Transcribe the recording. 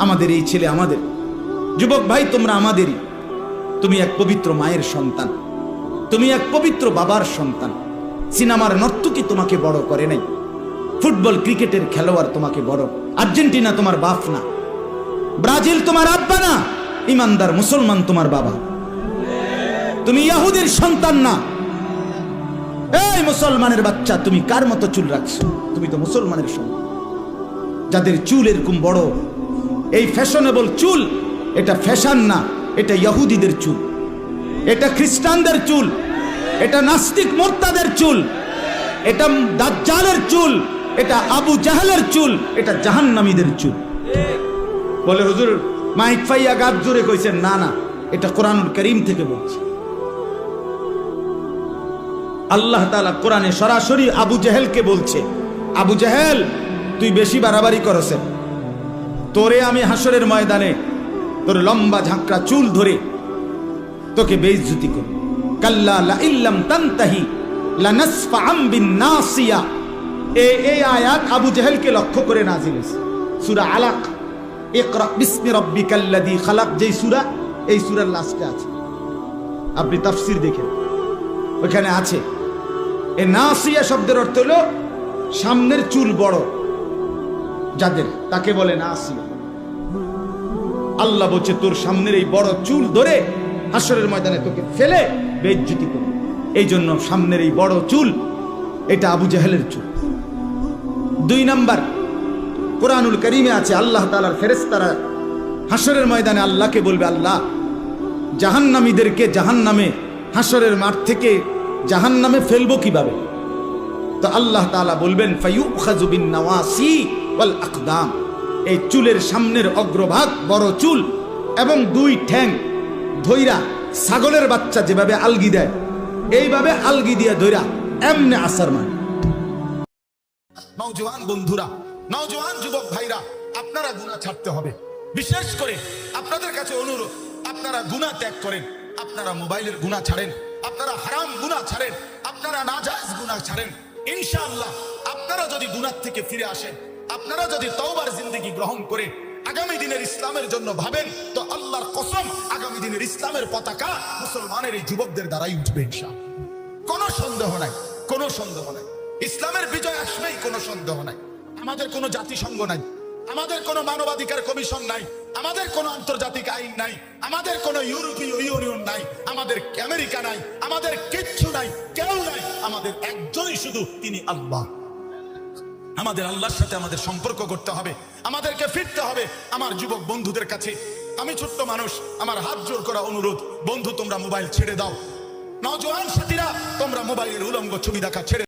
আমাদের এই ছেলে আমাদের, যুবক ভাই তোমরা আমাদেরই। তুমি এক পবিত্র মায়ের সন্তান, তুমি এক পবিত্র বাবার সন্তান। সিনেমার নর্তকী তোমাকে বড় করে নাই, ফুটবল ক্রিকেটের খেলোয়াড় তোমাকে বড়। আর্জেন্টিনা তোমার বাপ না, ব্রাজিল তোমার আব্বা না, ইমানদার মুসলমান তোমার বাবা। তুমি ইহুদির সন্তান না। এই মুসলমানের বাচ্চা, তুমি কার মতো চুল রাখছো? তুমি তো মুসলমানের সন্তান। যাদের চুল এরকম বড়, এই ফ্যাশনেবল চুল, এটা ফ্যাশন না, এটা ইহুদিদের চুল, এটা খ্রিস্টানদের চুল, এটা নাস্তিক মোরতাদের চুল, এটা দাজ্জালের চুল, এটা আবু জাহেলের চুল, এটা জাহান্নামীদের চুল। বলে হুজুর মাইক ফাইয়া গাছ জুড়ে কইছেন, না না, এটা কোরআনুল কারীম থেকে বলছে। আল্লাহ তাআলা কোরআনে সরাসরি আবু জাহেলকে বলছে, আবু জাহেল তুই বেশি বাড়াবাড়ি করছ, তোরে আমি হাসরের ময়দানে তোর লম্বা ঝাঁকড়া চুল ধরে তোকে বেইজ্জতি করব। কাল্লা লা ইল্লাম তানতাহি লানাসফাআম বিন নাসিয়া। এই আয়াত আবু জাহেলকে লক্ষ্য করে নাযিল হয়েছে। সূরা আলাক, ইকরা বিসমি রাব্বিকাল্লাযী খালাক, যেই সূরা, এই সূরার লাস্টে আছে। আপনি তাফসীর দেখেন, ওখানে আছে এই নাসিয়া শব্দের অর্থ হলো সামনের চুল বড় যাদের, তাকে বলে নাসিয়া। আল্লাহ বলছে তোর সামনের এই বড় চুল ধরে হাসরের ময়দানে তোকে ফেলে বেইজ্জতি করবে। এই জন্য সামনের এই বড় চুল, এটা আবু জাহেলের চুল। 2 নাম্বার, কোরআনুল কারীমে আছে আল্লাহ তাআলার ফেরেশতারা হাসরের ময়দানে আল্লাহকে বলবে, আল্লাহ জাহান্নামীদেরকে জাহান্নামে, হাসরের মাঠ থেকে জাহান্নামে ফেলবো কিভাবে? তো আল্লাহ তাআলা বলবেন ফায়ুখাযু বিন নাওয়াসি ওয়াল আকদাম। এই চুলের সামনের অগ্রভাগ বড় চুল এবং 2 ঠ্যাং ধইরা ছাগলের বাচ্চা যেভাবে আলগি দেয়, এইভাবে আলগি দিয়ে ধইরা এমনে আসার মান। নওজোয়ান বন্ধুরা, নওজোয়ান যুবক ভাইরা, আপনারা গুনাহ ছাড়তে হবে। বিশেষ করে আপনাদের কাছে অনুরোধ, আপনারা গুনাহ ত্যাগ করেন, আপনারা মোবাইলের গুনাহ ছাড়েন, আপনারা হারাম গুনাহ ছাড়েন, আপনারা নাজায়েজ গুনাহ ছাড়েন। ইনশাআল্লাহ আপনারা যদি গুনাহ থেকে ফিরে আসেন, আপনারা যদি তওবার জিন্দেগি গ্রহণ করে আগামী দিনের ইসলামের জন্য ভাবেন, তো আল্লাহর কসম আগামী দিনের ইসলামের পতাকা মুসলমানের এই যুবকদের দ্বারাই উঠবে ইনশাআল্লাহ। কোনো সন্দেহ নাই, কোনো সন্দেহ নাই। ইসলামের বিজয় আসবেই, কোনো সন্দেহ নাই। আমাদের কোনো জাতিসংঘ নাই, আমাদের কোনো মানবাধিকার কমিশন নাই, আমাদের কোনো আন্তর্জাতিক আইন নাই, আমাদের কোনো ইউরোপীয় ইউনিয়ন নাই, আমাদের আমেরিকা নাই, আমাদের কিচ্ছু নাই, কেউ নাই। আমাদের একজনই শুধু, তিনি আল্লাহ। আমাদের আল্লাহর সাথে আমাদের সম্পর্ক করতে হবে, আমাদেরকে ফিরতে হবে। আমার যুবক বন্ধুদের কাছে আমি ছোট্ট মানুষ, আমার হাত জোর করা অনুরোধ, বন্ধু তোমরা মোবাইল ছেড়ে দাও। নওজোয়ান সাথীরা তোমরা মোবাইলের উলঙ্গ ছবি দেখা ছেড়ে